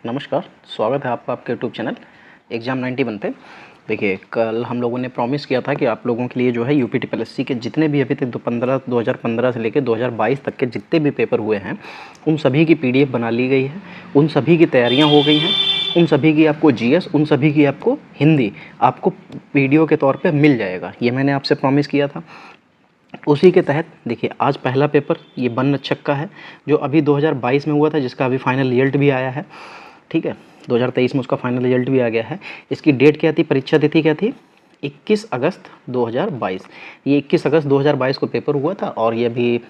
नमस्कार, स्वागत है आपका आपके यूट्यूब चैनल एग्ज़ाम 91 पे। देखिए, कल हम लोगों ने प्रॉमिस किया था कि आप लोगों के लिए जो है यूपी टीपीएससी के जितने भी अभी तक 2015 से लेकर 2022 तक के जितने भी पेपर हुए हैं, उन सभी की पीडीएफ बना ली गई है, उन सभी की तैयारियां हो गई हैं, उन सभी की आपको जीएस, उन सभी की आपको हिंदी आपको वीडियो के तौर पर मिल जाएगा। ये मैंने आपसे प्रॉमिस किया था। उसी के तहत देखिए, आज पहला पेपर ये बन छक्का है जो अभी 2022 में हुआ था, जिसका अभी फाइनल रिजल्ट भी आया है। ठीक है, 2023 में उसका फाइनल रिजल्ट भी आ गया है। इसकी डेट क्या थी, परीक्षा तिथि क्या थी? 21 अगस्त 2022। ये 21 अगस्त 2022 को पेपर हुआ था और ये अभी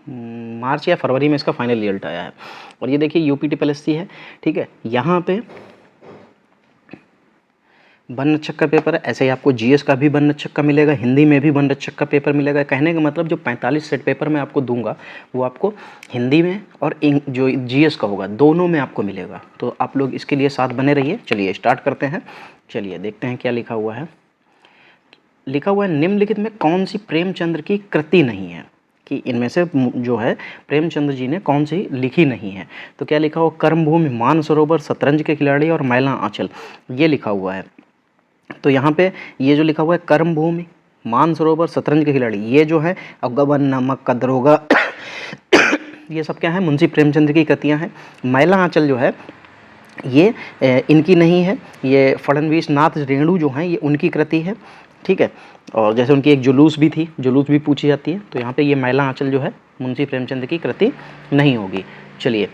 मार्च या फरवरी में इसका फाइनल रिजल्ट आया है। और ये देखिए यूपी टीपीएससी है। ठीक है, यहाँ पे बनरक्षक का पेपर है। ऐसे ही आपको जीएस का भी बनरक्षक का मिलेगा, हिंदी में भी बनरक्षक का पेपर मिलेगा। कहने का मतलब जो 45 सेट पेपर मैं आपको दूंगा वो आपको हिंदी में और जो जीएस का होगा दोनों में आपको मिलेगा। तो आप लोग इसके लिए साथ बने रहिए। चलिए स्टार्ट करते हैं। चलिए देखते हैं क्या लिखा हुआ है। लिखा हुआ है, निम्नलिखित में कौन सी प्रेमचंद्र की कृति नहीं है, कि इनमें से जो है प्रेमचंद्र जी ने कौन सी लिखी नहीं है। तो क्या लिखा हुआ, कर्मभूमि, मानसरोवर, शतरंज के खिलाड़ी और मैला आंचल, ये लिखा हुआ है। तो यहाँ पे ये जो लिखा हुआ है कर्मभूमि, मानसरोवर, शतरंज के खिलाड़ी, ये जो है गबन, नमक का दरोगा ये सब क्या है, मुंशी प्रेमचंद्र की कृतियाँ हैं। मैला आंचल जो है ये इनकी नहीं है, ये फडणवीस नाथ रेणु जो हैं ये उनकी कृति है। ठीक है, और जैसे उनकी एक जुलूस भी थी, जुलूस भी पूछी जाती है, तो यहाँ पे ये मैला आंचल जो है मुंशी प्रेमचंद्र की कृति नहीं होगी। चलिए,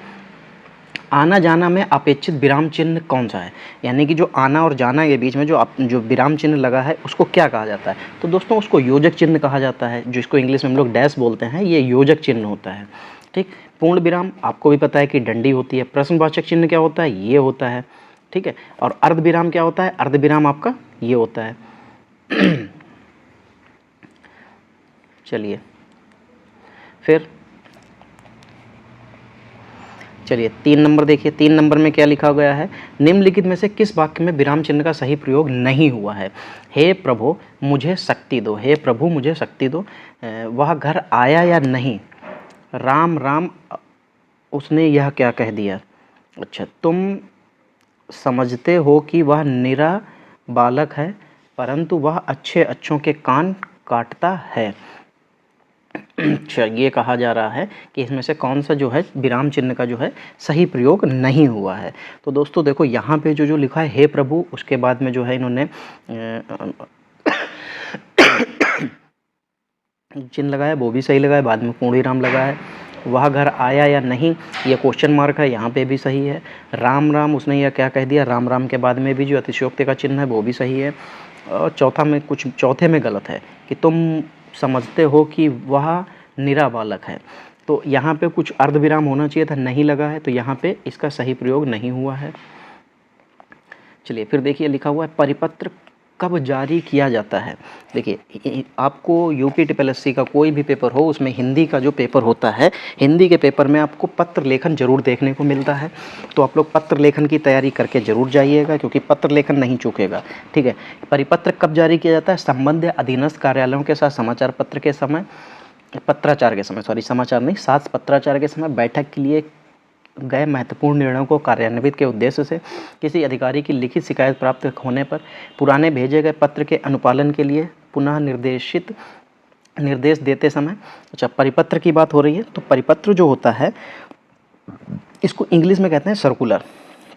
आना जाना में अपेक्षित विराम चिन्ह कौन सा है, यानी कि जो आना और जाना के बीच में जो विराम चिन्ह लगा है उसको क्या कहा जाता है? तो दोस्तों उसको योजक चिन्ह कहा जाता है, जिसको इंग्लिश में हम लोग डैश बोलते हैं, ये योजक चिन्ह होता है। ठीक, पूर्ण विराम आपको भी पता है कि डंडी होती है। प्रश्नवाचक चिन्ह क्या होता है, ये होता है। ठीक है, और अर्ध विराम क्या होता है, अर्ध विराम आपका ये होता है। चलिए फिर चलिए 3 नंबर देखिए, 3 नंबर में क्या लिखा गया है, निम्नलिखित में से किस वाक्य में विराम चिन्ह का सही प्रयोग नहीं हुआ है? हे प्रभु मुझे शक्ति दो, हे प्रभु मुझे शक्ति दो, वह घर आया या नहीं, राम राम उसने यह क्या कह दिया। अच्छा, तुम समझते हो कि वह निरा बालक है, परंतु वह अच्छे अच्छों के कान काटता है। अच्छा, ये कहा जा रहा है कि इसमें से कौन सा जो है विराम चिन्ह का जो है सही प्रयोग नहीं हुआ है। तो दोस्तों देखो, यहाँ पे जो लिखा है हे प्रभु, उसके बाद में जो है इन्होंने चिन्ह लगाया, वो भी सही लगाया, बाद में पूर्ण विराम लगा है। वह घर आया या नहीं, ये क्वेश्चन मार्क है, यहाँ पे भी सही है। राम राम उसने यह क्या कह दिया, राम राम के बाद में भी जो अतिशयोक्ति का चिन्ह है वो भी सही है। और चौथे में गलत है कि तुम समझते हो कि वह निरा बालक है, तो यहाँ पे कुछ अर्धविराम होना चाहिए था, नहीं लगा है, तो यहाँ पे इसका सही प्रयोग नहीं हुआ है। चलिए फिर देखिए, लिखा हुआ है परिपत्र कब जारी किया जाता है। देखिए, आपको यूपी टीपीएससी का कोई भी पेपर हो, उसमें हिंदी का जो पेपर होता है, हिंदी के पेपर में आपको पत्र लेखन जरूर देखने को मिलता है। तो आप लोग पत्र लेखन की तैयारी करके जरूर जाइएगा, क्योंकि पत्र लेखन नहीं चूकेगा। ठीक है, परिपत्र कब जारी किया जाता है, संबंधित अधीनस्थ कार्यालयों के साथ समाचार पत्र के समय, पत्राचार के समय, सॉरी समाचार नहीं, साथ पत्राचार के समय बैठक के लिए गए महत्वपूर्ण निर्णयों को कार्यान्वित के उद्देश्य से किसी अधिकारी की लिखित शिकायत प्राप्त होने पर पुराने भेजे गए पत्र के अनुपालन के लिए पुनः निर्देश देते समय। अच्छा, परिपत्र की बात हो रही है, तो परिपत्र जो होता है इसको इंग्लिश में कहते हैं सर्कुलर।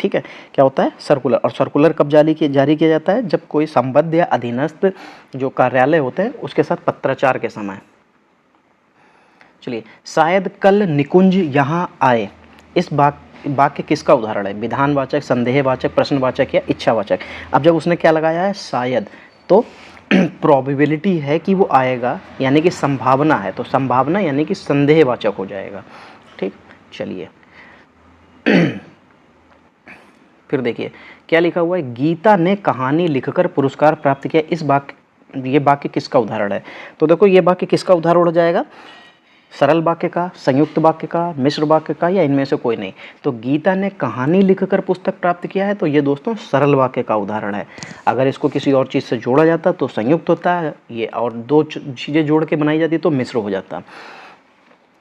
ठीक है, क्या होता है, सर्कुलर। और सर्कुलर कब जारी किया जाता है, जब कोई संबद्ध या अधीनस्थ जो कार्यालय होते हैं उसके साथ पत्राचार के समय। चलिए, शायद कल निकुंज यहाँ आए, इस वाक्य किसका उदाहरण है? विधानवाचक, संदेहवाचक, प्रश्नवाचक या इच्छावाचक। अब जब उसने क्या लगाया है, शायद, तो प्रोबेबिलिटी है कि वो आएगा, यानी कि संभावना है, तो संभावना यानी कि संदेहवाचक हो जाएगा। ठीक, चलिए फिर देखिए क्या लिखा हुआ है, गीता ने कहानी लिखकर पुरस्कार प्राप्त किया, ये वाक्य किसका उदाहरण है? तो देखो, ये वाक्य किसका उदाहरण हो जाएगा, सरल वाक्य का, संयुक्त वाक्य का, मिश्र वाक्य का, या इनमें से कोई नहीं। तो गीता ने कहानी लिखकर पुस्तक प्राप्त किया है, तो ये दोस्तों सरल वाक्य का उदाहरण है। अगर इसको किसी और चीज़ से जोड़ा जाता तो संयुक्त होता है, ये और दो चीज़ें जोड़ के बनाई जाती तो मिश्र हो जाता।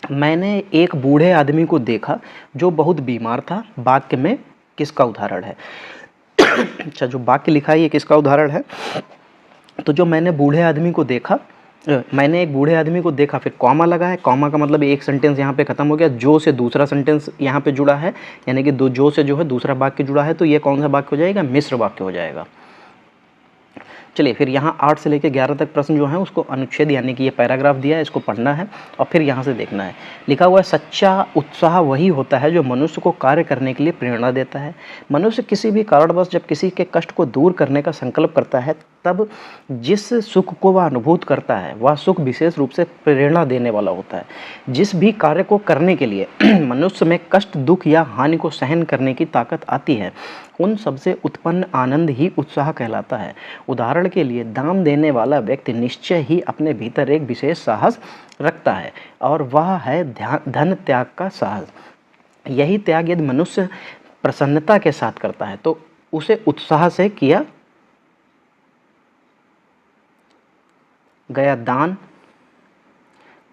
मैंने एक बूढ़े आदमी को देखा जो बहुत बीमार था, वाक्य में किसका उदाहरण है? अच्छा, जो वाक्य लिखा है ये किसका उदाहरण है? तो जो मैंने बूढ़े आदमी को देखा, मैंने एक बूढ़े आदमी को देखा, फिर कॉमा लगा है, कॉमा का मतलब एक सेंटेंस यहाँ पे खत्म हो गया, जो से दूसरा सेंटेंस यहाँ पे जुड़ा है, यानी कि दो जो से जो है दूसरा वाक्य जुड़ा है, तो ये कौन सा वाक्य हो जाएगा? मिश्र वाक्य हो जाएगा। चलिए, फिर यहाँ 8 से लेकर 11 तक प्रश्न जो है उसको अनुच्छेद यानी कि ये पैराग्राफ दिया है, इसको पढ़ना है और फिर यहाँ से देखना है। लिखा हुआ है, सच्चा उत्साह वही होता है जो मनुष्य को कार्य करने के लिए प्रेरणा देता है। मनुष्य किसी भी कारणवश जब किसी के कष्ट को दूर करने का संकल्प करता है, तब जिस सुख को वह अनुभूत करता है वह सुख विशेष रूप से प्रेरणा देने वाला होता है। जिस भी कार्य को करने के लिए मनुष्य में कष्ट, दुख या हानि को सहन करने की ताकत आती है, उन सबसे उत्पन्न आनंद ही उत्साह कहलाता है। उदाहरण के लिए, दान देने वाला व्यक्ति निश्चय ही अपने भीतर एक विशेष साहस रखता है और वह है धन त्याग का साहस। यही त्याग यदि मनुष्य प्रसन्नता के साथ करता है तो उसे उत्साह से किया गया दान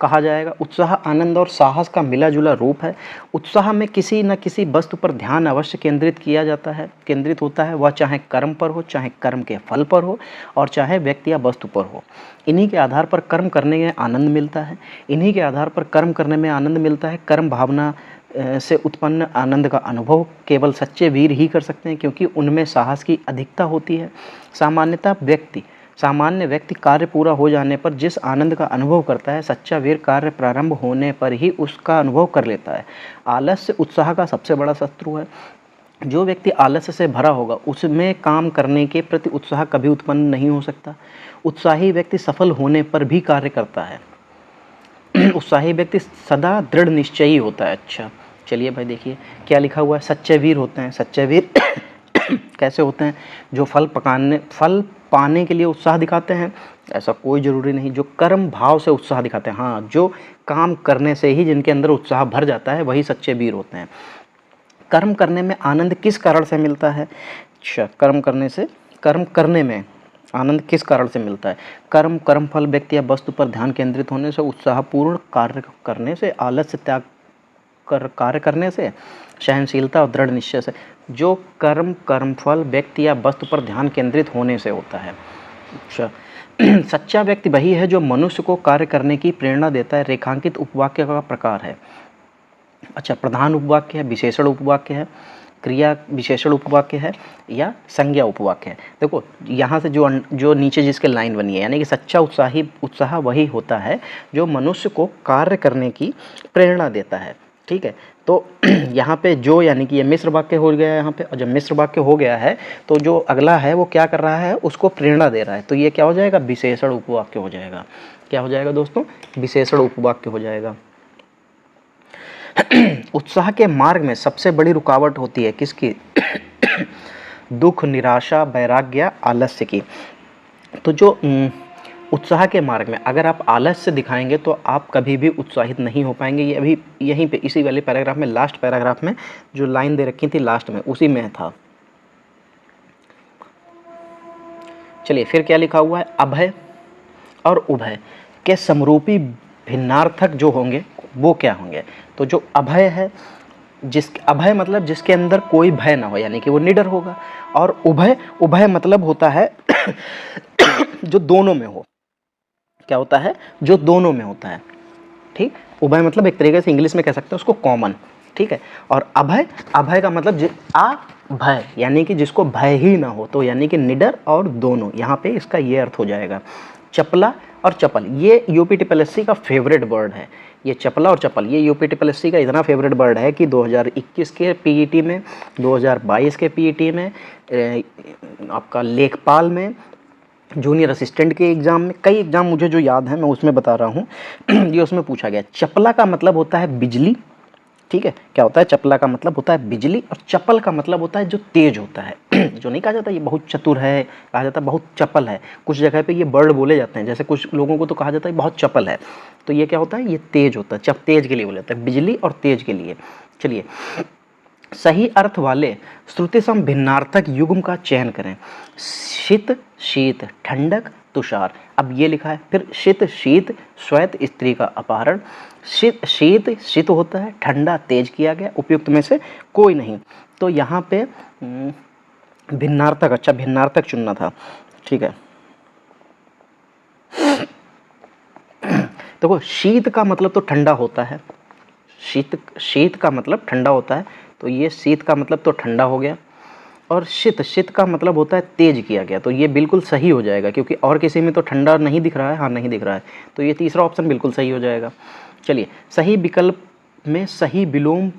कहा जाएगा। उत्साह आनंद और साहस का मिला जुला रूप है। उत्साह में किसी न किसी वस्तु पर ध्यान अवश्य केंद्रित होता है, वह चाहे कर्म पर हो, चाहे कर्म के फल पर हो और चाहे व्यक्ति या वस्तु पर हो। इन्हीं के आधार पर कर्म करने में आनंद मिलता है। कर्म भावना से उत्पन्न आनंद का अनुभव केवल सच्चे वीर ही कर सकते हैं, क्योंकि उनमें साहस की अधिकता होती है। सामान्य व्यक्ति कार्य पूरा हो जाने पर जिस आनंद का अनुभव करता है, सच्चा वीर कार्य प्रारंभ होने पर ही उसका अनुभव कर लेता है। आलस्य उत्साह का सबसे बड़ा शत्रु है। जो व्यक्ति आलस्य से भरा होगा उसमें काम करने के प्रति उत्साह कभी उत्पन्न नहीं हो सकता। उत्साही व्यक्ति सफल होने पर भी कार्य करता है। उत्साही व्यक्ति सदा दृढ़ निश्चयी होता है। अच्छा, चलिए भाई देखिए क्या लिखा हुआ है। सच्चे वीर होते हैं। सच्चे वीर कैसे होते हैं? जो फल पाने के लिए उत्साह दिखाते हैं, ऐसा कोई ज़रूरी नहीं। जो कर्म भाव से उत्साह दिखाते हैं, हाँ, जो काम करने से ही जिनके अंदर उत्साह भर जाता है वही सच्चे वीर होते हैं। कर्म करने में आनंद किस कारण से मिलता है? अच्छा, कर्म करने में आनंद किस कारण से मिलता है? कर्मफल व्यक्ति या वस्तु पर ध्यान केंद्रित होने से, उत्साहपूर्ण कार्य करने से, आलस्य त्याग कर कार्य करने से, सहनशीलता और दृढ़ निश्चय से। जो कर्मफल व्यक्ति या वस्तु पर ध्यान केंद्रित होने से होता है। अच्छा, सच्चा व्यक्ति वही है जो मनुष्य को कार्य करने की प्रेरणा देता है। रेखांकित उपवाक्य का प्रकार है। अच्छा, प्रधान उपवाक्य है, विशेषण उपवाक्य है, क्रिया विशेषण उपवाक्य है या संज्ञा उपवाक्य है। देखो यहाँ से जो नीचे जिसके लाइन बनी है, यानी कि सच्चा उत्साह वही होता है जो मनुष्य को कार्य करने की प्रेरणा देता है। ठीक है, तो यहाँ पे जो यानी कि ये मिश्र वाक्य हो गया है यहाँ पे, और जब मिश्र वाक्य हो गया है तो जो अगला है वो क्या कर रहा है? उसको प्रेरणा दे रहा है। तो ये क्या हो जाएगा? विशेषण उपवाक्य हो जाएगा। क्या हो जाएगा दोस्तों? विशेषण उपवाक्य हो जाएगा। उत्साह के मार्ग में सबसे बड़ी रुकावट होती है किसकी? दुख, निराशा, वैराग्य, आलस्य की। तो जो उत्साह के मार्ग में अगर आप आलस्य दिखाएंगे तो आप कभी भी उत्साहित नहीं हो पाएंगे। ये अभी यहीं पे इसी वाले पैराग्राफ में, लास्ट पैराग्राफ में जो लाइन दे रखी थी लास्ट में, उसी में था। चलिए फिर क्या लिखा हुआ है? अभय और उभय के समरूपी भिन्नार्थक जो होंगे वो क्या होंगे? तो जो अभय है, अभय मतलब जिसके अंदर कोई भय ना हो, यानी कि वो निडर होगा। और उभय मतलब होता है जो दोनों में हो। क्या होता है? जो दोनों में होता है। ठीक, उभय मतलब एक तरीके से इंग्लिश में कह सकते हैं उसको कॉमन। ठीक है, और अभय का मतलब अभय यानी कि जिसको भय ही ना हो, तो यानी कि निडर और दोनों, यहाँ पे इसका ये अर्थ हो जाएगा। चपला और चपल, ये यूपीटीपीएससी का फेवरेट वर्ड है। ये चपला और चपल ये यूपीटीपीएससी का इतना फेवरेट वर्ड है कि 2021 के पीईटी में, 2022 के पीईटी में, आपका लेखपाल में, जूनियर असिस्टेंट के एग्ज़ाम में, कई एग्ज़ाम मुझे जो याद है मैं उसमें बता रहा हूँ। ये उसमें पूछा गया। चपला का मतलब होता है बिजली। ठीक है, क्या होता है? चपला का मतलब होता है बिजली, और चपल का मतलब होता है जो तेज होता है। जो नहीं कहा जाता ये बहुत चतुर है, कहा जाता है बहुत चपल है। कुछ जगह पे ये वर्ड बोले जाते हैं, जैसे कुछ लोगों को तो कहा जाता है बहुत चपल है। तो ये क्या होता है? ये तेज होता है। तेज के लिए बोले जाता है, बिजली और तेज के लिए। चलिए, सही अर्थ वाले श्रुतिसम भिन्नार्थक युग्म का चयन करें। शीत, शीत, ठंडक, तुषार। अब ये लिखा है, फिर शीत, शीत, श्वेत, स्त्री का अपहरण। शीत होता है, ठंडा तेज किया गया, उपयुक्त में से कोई नहीं। तो यहाँ पे भिन्नार्थक, अच्छा भिन्नार्थक चुनना था, ठीक है। देखो शीत का मतलब तो ठंडा होता है, शीत का मतलब ठंडा होता है, तो ये शीत का मतलब तो ठंडा हो गया। और शीत का मतलब होता है तेज किया गया, तो ये बिल्कुल सही हो जाएगा, क्योंकि और किसी में तो ठंडा नहीं दिख रहा है, हाँ नहीं दिख रहा है, तो ये तीसरा ऑप्शन बिल्कुल सही हो जाएगा। चलिए सही विकल्प में सही विलोम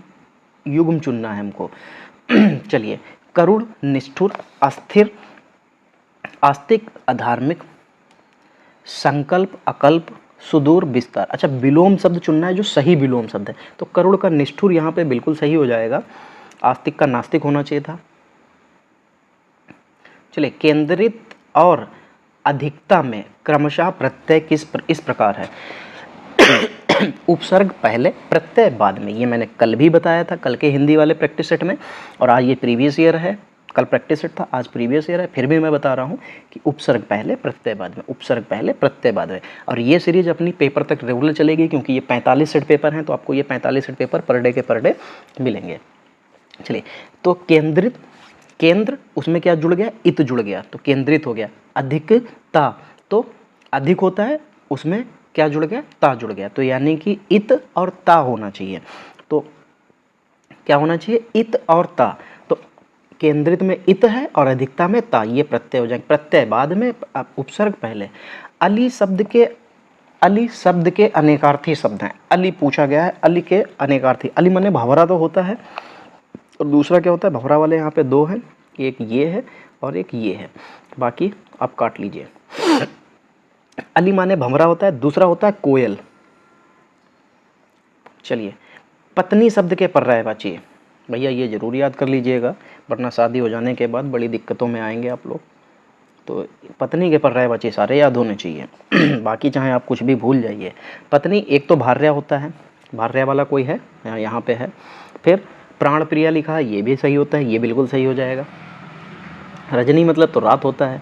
युग्म चुनना है हमको। चलिए, करुण, निष्ठुर, अस्थिर, आस्तिक, अधार्मिक, संकल्प, अकल्प, सुदूर, विस्तार। अच्छा विलोम शब्द चुनना है जो सही विलोम शब्द है, तो करुण का निष्ठुर यहाँ पे बिल्कुल सही हो जाएगा, आस्तिक का नास्तिक होना चाहिए था। चलिए, केंद्रित और अधिकता में क्रमशः प्रत्यय इस प्रकार है। उपसर्ग पहले, प्रत्यय बाद में, ये मैंने कल भी बताया था, कल के हिंदी वाले प्रैक्टिस सेट में, और आज ये प्रीवियस ईयर है, कल प्रैक्टिस सेट था, आज प्रीवियस ईयर है, फिर भी मैं बता रहा हूँ कि उपसर्ग पहले प्रत्यय बाद में, उपसर्ग पहले प्रत्यय बाद में। और ये सीरीज अपनी पेपर तक रेगुलर चलेगी, क्योंकि ये 45 सेट पेपर हैं, तो आपको ये 45 सेट पेपर पर डे के पर डे मिलेंगे। चलिए, तो केंद्रित, केंद्र, उसमें क्या जुड़ गया, इत जुड़ गया, तो केंद्रित हो गया। अधिकता, तो अधिक होता है, उसमें क्या जुड़ गया, ता जुड़ गया, तो यानी कि इत और ता होना चाहिए। तो क्या होना चाहिए, इत और ता, तो केंद्रित में इत है और अधिकता में ता, ये प्रत्यय हो जाएंगे, प्रत्यय बाद में, उपसर्ग पहले। अली शब्द के अनेकार्थी शब्द हैं। अली पूछा गया है, अली के अनेकार्थी, अली माने भंवरा तो होता है, और दूसरा क्या होता है, भंवरा वाले यहाँ पे दो हैं, एक ये है और एक ये है, बाकी आप काट लीजिए। अली माने भंवरा होता है, दूसरा होता है कोयल। चलिए, पत्नी शब्द के पर्यायवाची, भैया ये जरूर याद कर लीजिएगा, वरना शादी हो जाने के बाद बड़ी दिक्कतों में आएंगे आप लोग। तो पत्नी के पर्यायवाची सारे याद होने चाहिए। बाकी चाहे आप कुछ भी भूल जाइए। पत्नी एक तो भार्या होता है, भार्या वाला कोई है यहाँ पे है। फिर प्राण प्रिया लिखा है, ये भी सही होता है, ये बिल्कुल सही हो जाएगा। रजनी मतलब तो रात होता है।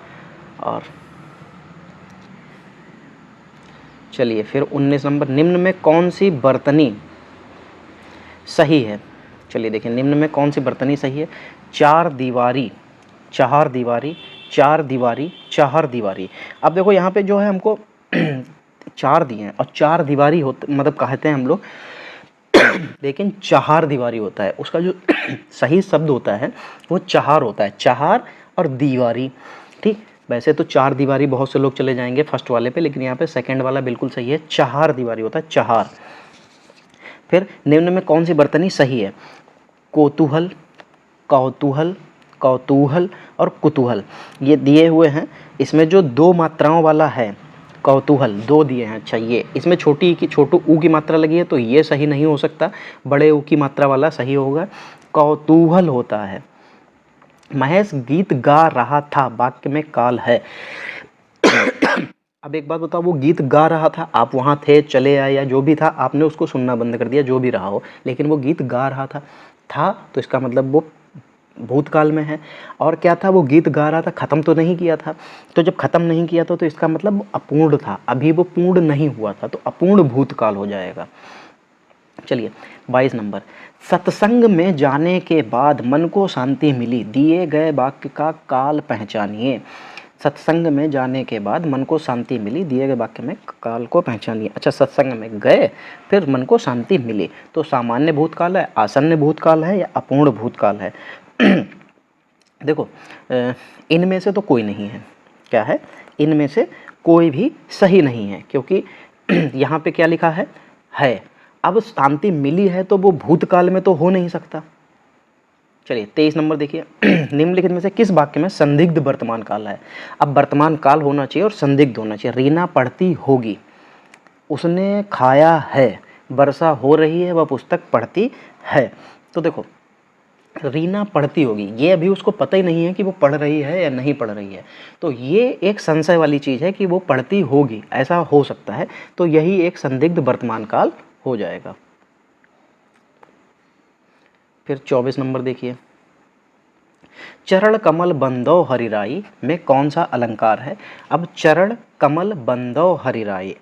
और चलिए फिर 19 नंबर, निम्न में कौन सी बर्तनी सही है। चलिए देखिए, निम्न में कौन सी बर्तनी सही है। चार दीवारी, चार दीवारी, चार दीवारी, चार दीवारी। अब देखो यहाँ पे जो है हमको चार दिए हैं, और चार दीवारी होते मतलब कहते हैं हम लोग, लेकिन चार दीवारी होता है, उसका जो सही शब्द होता है वो चार होता है, चार और दीवारी। ठीक, वैसे तो चार दीवारी बहुत से लोग चले जाएंगे फर्स्ट वाले पे, लेकिन यहाँ पे सेकंड वाला बिल्कुल सही है, चार दीवारी होता है, चार। फिर निम्न में कौन सी बर्तनी सही है। कोतूहल, कौतूहल, कौतूहल और कुतूहल, ये दिए हुए हैं। इसमें जो दो मात्राओं वाला है कौतूहल, दो दिए हैं। अच्छा, ये इसमें छोटू ऊ की मात्रा लगी है, तो ये सही नहीं हो सकता, बड़े ऊ की मात्रा वाला सही होगा। कौतूहल होता है। महेश गीत गा रहा था, वाक्य में काल है। अब एक बात बताओ, वो गीत गा रहा था, आप वहाँ थे, चले आए या जो भी था, आपने उसको सुनना बंद कर दिया, जो भी रहा हो, लेकिन वो गीत गा रहा था तो इसका मतलब वो भूतकाल में है। और क्या था, वो गीत गा रहा था, ख़त्म तो नहीं किया था, तो जब ख़त्म नहीं किया था तो इसका मतलब अपूर्ण था, अभी वो पूर्ण नहीं हुआ था, तो अपूर्ण भूतकाल हो जाएगा। चलिए 22 नंबर, सत्संग में जाने के बाद मन को शांति मिली, दिए गए वाक्य का काल पहचानिए। सत्संग में जाने के बाद मन को शांति मिली, दिए गए वाक्य में काल को पहचानिए। अच्छा, सत्संग में गए फिर मन को शांति मिली, तो सामान्य भूतकाल है, आसन्न भूतकाल है या अपूर्ण भूतकाल है। देखो इनमें से तो कोई नहीं है, क्या है, इनमें से कोई भी सही नहीं है, क्योंकि यहाँ पे क्या लिखा है। अब शांति मिली है तो वो भूतकाल में तो हो नहीं सकता। चलिए 23 नंबर देखिए, निम्नलिखित में से किस वाक्य में संदिग्ध वर्तमान काल है। अब वर्तमान काल होना चाहिए और संदिग्ध होना चाहिए। रीना पढ़ती होगी, उसने खाया है, वर्षा हो रही है, वह पुस्तक पढ़ती है। तो देखो रीना पढ़ती होगी, ये अभी उसको पता ही नहीं है कि वो पढ़ रही है या नहीं पढ़ रही है, तो ये एक संशय वाली चीज़ है कि वो पढ़ती होगी, ऐसा हो सकता है, तो यही एक संदिग्ध वर्तमान काल हो जाएगा। फिर 24 नंबर देखिए, चरण कमल बंदो हरिराई में कौन सा अलंकार है? अब चरण कमल बंदो हरिराई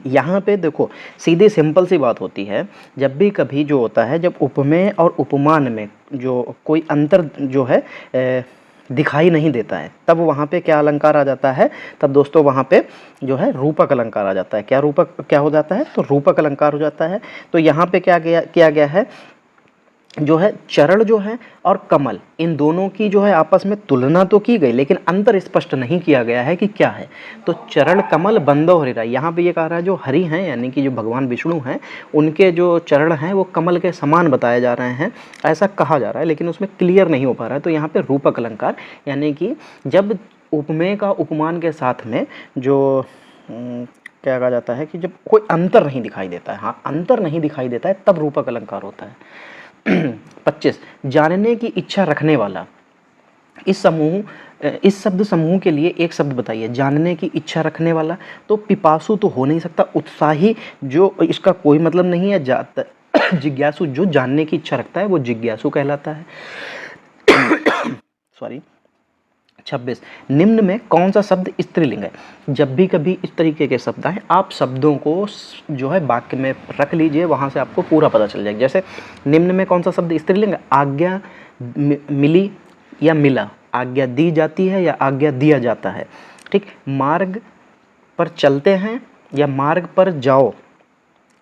यहाँ पे देखो सीधी सिंपल सी बात होती है, जब भी कभी जो होता है, जब उपमेय और उपमान में जो कोई अंतर जो है दिखाई नहीं देता है, तब वहाँ पे क्या अलंकार आ जाता है? तब दोस्तों वहाँ पे जो है रूपक अलंकार आ जाता है। क्या रूपक क्या हो जाता है? तो रूपक अलंकार हो जाता है। तो यहाँ पे क्या किया गया है, जो है चरण जो है और कमल, इन दोनों की जो है आपस में तुलना तो की गई, लेकिन अंतर स्पष्ट नहीं किया गया है कि क्या है। तो चरण कमल बंदो हरिराई, यहाँ पे ये कह रहा है जो हरि हैं यानी कि जो भगवान विष्णु हैं, उनके जो चरण हैं वो कमल के समान बताए जा रहे हैं, ऐसा कहा जा रहा है, लेकिन उसमें क्लियर नहीं हो पा रहा है। तो यहाँ पे रूपक अलंकार, यानी कि जब उपमेय का उपमान के साथ में जो क्या कहा जाता है कि जब कोई अंतर नहीं दिखाई देता है, हाँ अंतर नहीं दिखाई देता है, तब रूपक अलंकार होता है। 25 जानने की इच्छा रखने वाला, इस शब्द समूह के लिए एक शब्द बताइए। जानने की इच्छा रखने वाला, तो पिपासु तो हो नहीं सकता, उत्साही जो इसका कोई मतलब नहीं है, जिज्ञासु जो जानने की इच्छा रखता है वो जिज्ञासु कहलाता है। सॉरी। 26 निम्न में कौन सा शब्द स्त्रीलिंग है? जब भी कभी इस तरीके के शब्द आए, आप शब्दों को जो है वाक्य में रख लीजिए, वहाँ से आपको पूरा पता चल जाएगा। जैसे निम्न में कौन सा शब्द स्त्रीलिंग है? आज्ञा मिली या मिला, आज्ञा दी जाती है या आज्ञा दिया जाता है। ठीक, मार्ग पर चलते हैं या मार्ग पर जाओ।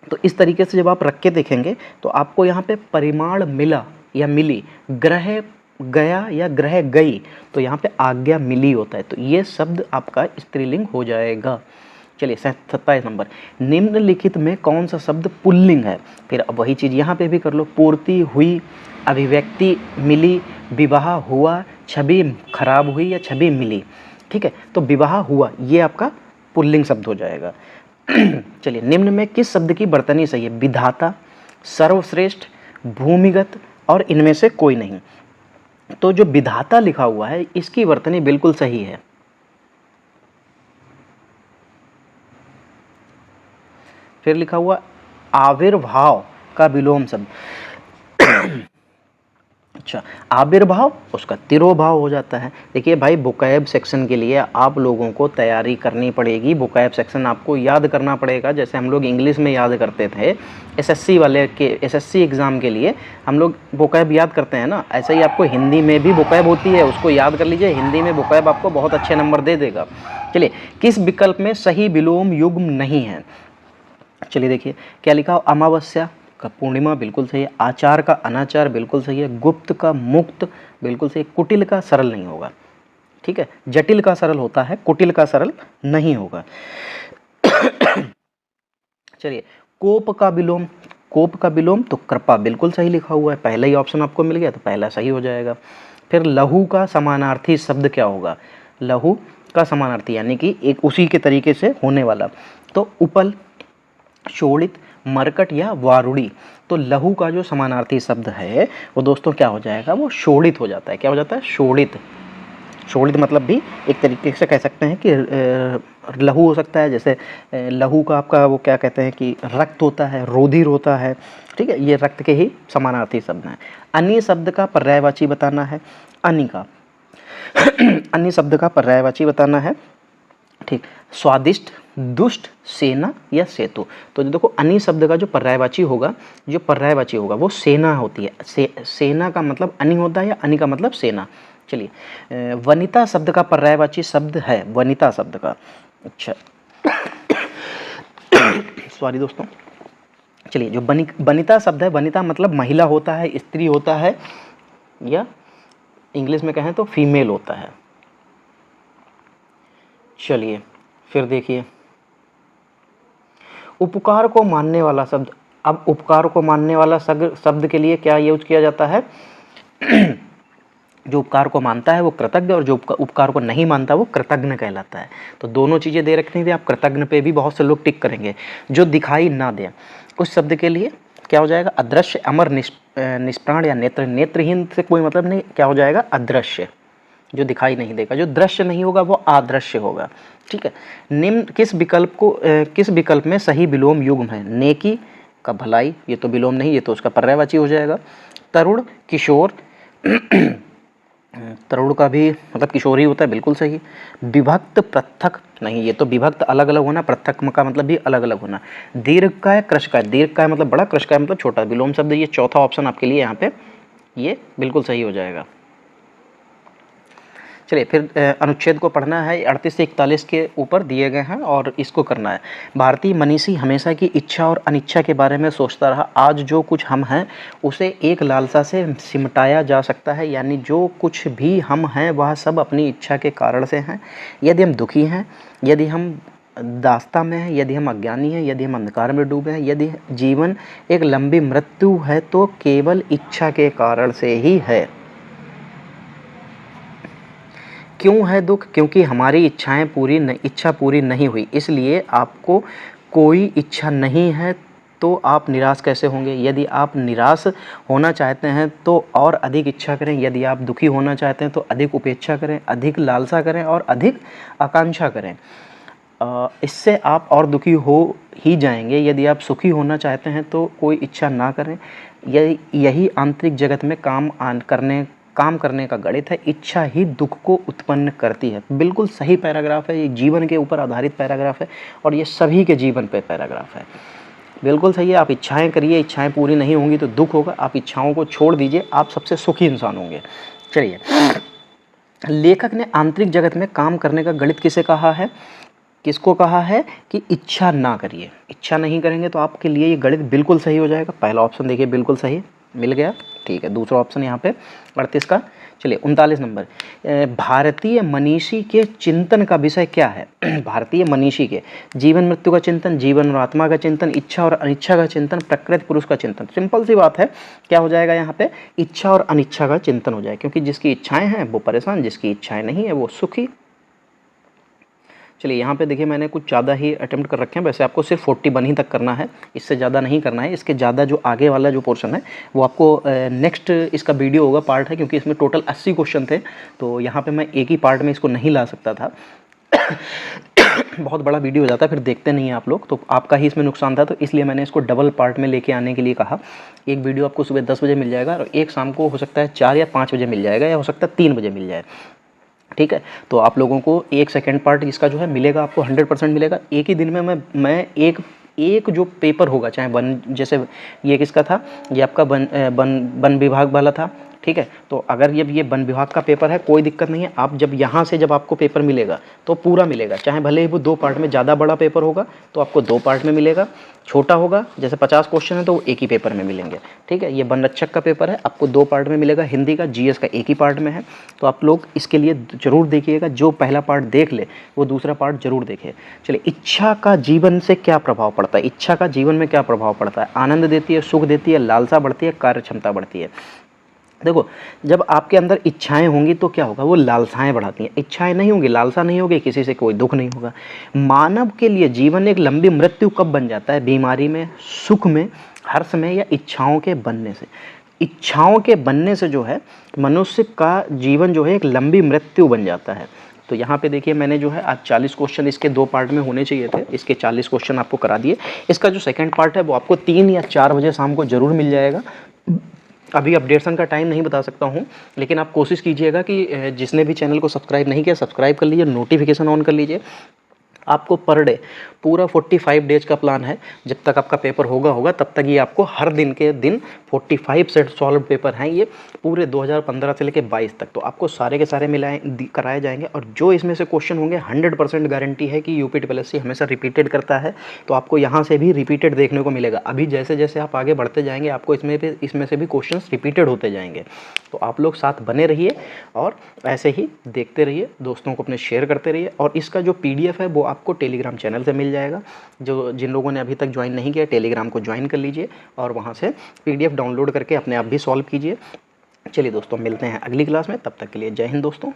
तो इस तरीके से जब आप रख के देखेंगे तो आपको यहाँ पे परिमाण मिला या मिली, ग्रह गया या ग्रह गई, तो यहाँ पे आज्ञा मिली होता है। तो ये शब्द आपका स्त्रीलिंग हो जाएगा। चलिए 27 नंबर, निम्नलिखित में कौन सा शब्द पुल्लिंग है? फिर अब वही चीज़ यहाँ पे भी कर लो। पूर्ति हुई, अभिव्यक्ति मिली, विवाह हुआ, छवि खराब हुई या छवि मिली। ठीक है, तो विवाह हुआ ये आपका पुल्लिंग शब्द हो जाएगा। चलिए, निम्न में किस शब्द की वर्तनी सही है? विधाता, सर्वश्रेष्ठ, भूमिगत और इनमें से कोई नहीं। तो जो विधाता लिखा हुआ है इसकी वर्तनी बिल्कुल सही है। फिर लिखा हुआ आविर्भाव का विलोम शब्द। अच्छा, आविर्भाव उसका तिरोभाव हो जाता है। देखिए भाई, वोकैब सेक्शन के लिए आप लोगों को तैयारी करनी पड़ेगी। वोकैब सेक्शन आपको याद करना पड़ेगा, जैसे हम लोग इंग्लिश में याद करते थे एसएससी वाले के एसएससी एग्ज़ाम के लिए हम लोग वोकैब याद करते हैं ना, ऐसे ही आपको हिंदी में भी वोकैब होती है, उसको याद कर लीजिए। हिंदी में वोकैब आपको बहुत अच्छे नंबर दे देगा। चलिए, किस विकल्प में सही विलोम युग्म नहीं है? चलिए देखिए क्या लिखा हो, अमावस्या का पूर्णिमा बिल्कुल सही है, आचार का अनाचार बिल्कुल सही है, गुप्त का मुक्त बिल्कुल सही, कुटिल का सरल नहीं होगा। ठीक है, जटिल का सरल होता है, कुटिल का सरल नहीं होगा। चलिए, कोप का विलोम, कोप का विलोम तो कृपा बिल्कुल सही लिखा हुआ है, पहला ही ऑप्शन आपको मिल गया तो पहला सही हो जाएगा। फिर लहू का समानार्थी शब्द क्या होगा? लहू का समानार्थी यानी कि एक उसी के तरीके से होने वाला, तो उपल, शोणित, मरकट या वारुड़ी। तो लहू का जो समानार्थी शब्द है वो दोस्तों क्या हो जाएगा? वो शोणित हो जाता है। क्या हो जाता है? शोणित। शोणित मतलब भी एक तरीके से कह सकते हैं कि लहू हो सकता है, जैसे लहू का आपका वो क्या कहते हैं कि रक्त होता है, रुधिर होता है। ठीक है, ये रक्त के ही समानार्थी शब्द हैं। अन्य शब्द का पर्यायवाची बताना है। अन्य का अन्य शब्द का पर्यायवाची बताना है। ठीक, स्वादिष्ट, दुष्ट, सेना या सेतु। तो देखो, अन्य शब्द का जो पर्यायवाची होगा, वो सेना होती है। सेना का मतलब अन्य होता है या अन्य का मतलब सेना। चलिए, वनिता शब्द का पर्यायवाची शब्द है, वनिता शब्द का। अच्छा सॉरी दोस्तों। चलिए, जो वनिता शब्द है, वनिता मतलब महिला होता है, स्त्री होता है, या इंग्लिश में कहें तो फीमेल होता है। चलिए फिर देखिए, उपकार को मानने वाला शब्द। अब उपकार को मानने वाला शब्द के लिए क्या यूज किया जाता है? जो उपकार को मानता है वो कृतज्ञ, और जो उपकार को नहीं मानता वो कृतज्ञ कहलाता है। तो दोनों चीज़ें दे रखनी थी, आप कृतज्ञ पे भी बहुत से लोग टिक करेंगे। जो दिखाई ना दे, उस शब्द के लिए क्या हो जाएगा? अदृश्य, अमर, निष्प्राण या नेत्रहीन से कोई मतलब नहीं। क्या हो जाएगा? अदृश्य, जो दिखाई नहीं देगा। जो दृश्य नहीं होगा वो अदृश्य होगा। ठीक है, निम्न किस विकल्प में सही विलोम युग्म है? नेकी का भलाई, ये तो विलोम नहीं, ये तो उसका पर्यायवाची हो जाएगा। तरुण, किशोर, तरुण का भी मतलब किशोर ही होता है, बिल्कुल सही। विभक्त पृथक नहीं, ये तो विभक्त अलग अलग होना, पृथक का मतलब भी अलग अलग होना। दीर्घकाय कृशकाय, दीर्घकाय मतलब बड़ा, कृशकाय मतलब छोटा, विलोम शब्द, ये चौथा ऑप्शन आपके लिए यहाँ पे ये बिल्कुल सही हो जाएगा। चलिए फिर अनुच्छेद को पढ़ना है, 38 से 41 के ऊपर दिए गए हैं और इसको करना है। भारतीय मनीषी हमेशा की इच्छा और अनिच्छा के बारे में सोचता रहा, आज जो कुछ हम हैं उसे एक लालसा से सिमटाया जा सकता है, यानी जो कुछ भी हम हैं वह सब अपनी इच्छा के कारण से हैं। यदि हम दुखी हैं, यदि हम दास्ता में हैं, यदि हम अज्ञानी हैं, यदि हम अंधकार में डूबे हैं, यदि जीवन एक लंबी मृत्यु है तो केवल इच्छा के कारण से ही है। क्यों है दुख? क्योंकि हमारी इच्छा पूरी नहीं हुई, इसलिए आपको कोई इच्छा नहीं है तो आप निराश कैसे होंगे। यदि आप निराश होना चाहते हैं तो और अधिक इच्छा करें, यदि आप दुखी होना चाहते हैं तो अधिक उपेक्षा करें, अधिक लालसा करें और अधिक आकांक्षा करें। इससे आप और दुखी हो ही जाएंगे। यदि आप सुखी होना चाहते हैं तो कोई इच्छा ना करें। यही आंतरिक जगत में काम करने का गणित है। इच्छा ही दुख को उत्पन्न करती है। बिल्कुल सही पैराग्राफ है, ये जीवन के ऊपर आधारित पैराग्राफ है और ये सभी के जीवन पे पैराग्राफ है। बिल्कुल सही है। आप इच्छाएं करिए, इच्छाएं पूरी नहीं होंगी तो दुख होगा। आप इच्छाओं को छोड़ दीजिए, आप सबसे सुखी इंसान होंगे। चलिए, लेखक ने आंतरिक जगत में काम करने का गणित किसे कहा है? किसको कहा है कि इच्छा ना करिए। इच्छा नहीं करेंगे तो आपके लिए ये गणित बिल्कुल सही हो जाएगा। पहला ऑप्शन देखिए, बिल्कुल सही मिल गया, ठीक है। दूसरा ऑप्शन यहाँ पे 38 का। चलिए 39 नंबर, भारतीय मनीषी के चिंतन का विषय क्या है? भारतीय मनीषी के जीवन मृत्यु का चिंतन, जीवन और आत्मा का चिंतन, इच्छा और अनिच्छा का चिंतन, प्रकृति पुरुष का चिंतन। सिंपल सी बात है, क्या हो जाएगा यहाँ पे? इच्छा और अनिच्छा का चिंतन हो जाए, क्योंकि जिसकी इच्छाएं हैं वो परेशान, जिसकी इच्छाएं नहीं है वो सुखी। चलिए यहाँ पे देखिए, मैंने कुछ ज़्यादा ही अटेम्प्ट कर रखे हैं। वैसे आपको सिर्फ 41 ही तक करना है, इससे ज़्यादा नहीं करना है। इसके ज़्यादा जो आगे वाला जो पोर्शन है वो आपको नेक्स्ट इसका वीडियो होगा, पार्ट है, क्योंकि इसमें टोटल 80 क्वेश्चन थे, तो यहाँ पे मैं एक ही पार्ट में इसको नहीं ला सकता था। बहुत बड़ा वीडियो हो जाता है, फिर देखते नहीं हैं आप लोग, तो आपका ही इसमें नुकसान था। तो इसलिए मैंने इसको डबल पार्ट में लेके आने के लिए कहा। एक वीडियो आपको सुबह 10 बजे मिल जाएगा और एक शाम को हो सकता है 4 या 5 बजे मिल जाएगा, या हो सकता है 3 बजे मिल जाए, ठीक है। तो आप लोगों को एक सेकेंड पार्ट इसका जो है मिलेगा, आपको 100% मिलेगा। एक ही दिन में मैं एक जो पेपर होगा, चाहे वन, जैसे ये किसका था, ये आपका वन विभाग वाला था, ठीक है। तो अगर ये वन विभाग का पेपर है, कोई दिक्कत नहीं है। आप जब यहाँ से जब आपको पेपर मिलेगा तो पूरा मिलेगा, चाहे भले ही वो 2 पार्ट में, ज़्यादा बड़ा पेपर होगा तो आपको 2 पार्ट में मिलेगा, छोटा होगा जैसे 50 क्वेश्चन है तो वो एक ही पेपर में मिलेंगे, ठीक है। ये वन रक्षक का पेपर है, आपको 2 पार्ट में मिलेगा। हिंदी का, जीएस का एक ही पार्ट में है। तो आप लोग इसके लिए ज़रूर देखिएगा, जो पहला पार्ट देख ले वो दूसरा पार्ट जरूर देखे। चलिए, इच्छा का जीवन से क्या प्रभाव पड़ता है? इच्छा का जीवन में क्या प्रभाव पड़ता है? आनंद देती है, सुख देती है, लालसा बढ़ती है, कार्य क्षमता बढ़ती है। देखो, जब आपके अंदर इच्छाएं होंगी तो क्या होगा? वो लालसाएं बढ़ाती हैं। इच्छाएं नहीं होंगी, लालसा नहीं होगी, किसी से कोई दुख नहीं होगा। मानव के लिए जीवन एक लंबी मृत्यु कब बन जाता है? बीमारी में, सुख में, हर्ष में, या इच्छाओं के बनने से? इच्छाओं के बनने से जो है मनुष्य का जीवन जो है एक लंबी मृत्यु बन जाता है। तो यहाँ पे देखिए, मैंने जो है आज 40 क्वेश्चन इसके 2 पार्ट में होने चाहिए थे, इसके 40 क्वेश्चन आपको करा दिए। इसका जो सेकंड पार्ट है वो आपको 3 या 4 बजे शाम को ज़रूर मिल जाएगा। अभी अपडेशन का टाइम नहीं बता सकता हूँ, लेकिन आप कोशिश कीजिएगा कि जिसने भी चैनल को सब्सक्राइब नहीं किया, सब्सक्राइब कर लीजिए, नोटिफिकेशन ऑन कर लीजिए। आपको पर डे पूरा 45 डेज का प्लान है। जब तक आपका पेपर होगा तब तक ये आपको हर दिन के दिन 45 सेट सॉल्व पेपर हैं, ये पूरे 2015 से लेकर 22 तक। तो आपको सारे के सारे कराए जाएंगे, और जो इसमें से क्वेश्चन होंगे 100% गारंटी है कि यूपीटीपीएससी हमेशा रिपीटेड करता है, तो आपको यहाँ से भी रिपीटेड देखने को मिलेगा। अभी जैसे जैसे आप आगे बढ़ते जाएंगे आपको इसमें से भी क्वेश्चन रिपीटेड होते जाएंगे। तो आप लोग साथ बने रहिए और ऐसे ही देखते रहिए, दोस्तों को अपने शेयर करते रहिए। और इसका जो PDF है वो आपको टेलीग्राम चैनल से मिल जाएगा। जिन लोगों ने अभी तक ज्वाइन नहीं किया, टेलीग्राम को ज्वाइन कर लीजिए और वहाँ से PDF डाउनलोड करके अपने आप भी सॉल्व कीजिए। चलिए दोस्तों, मिलते हैं अगली क्लास में, तब तक के लिए जय हिंद दोस्तों।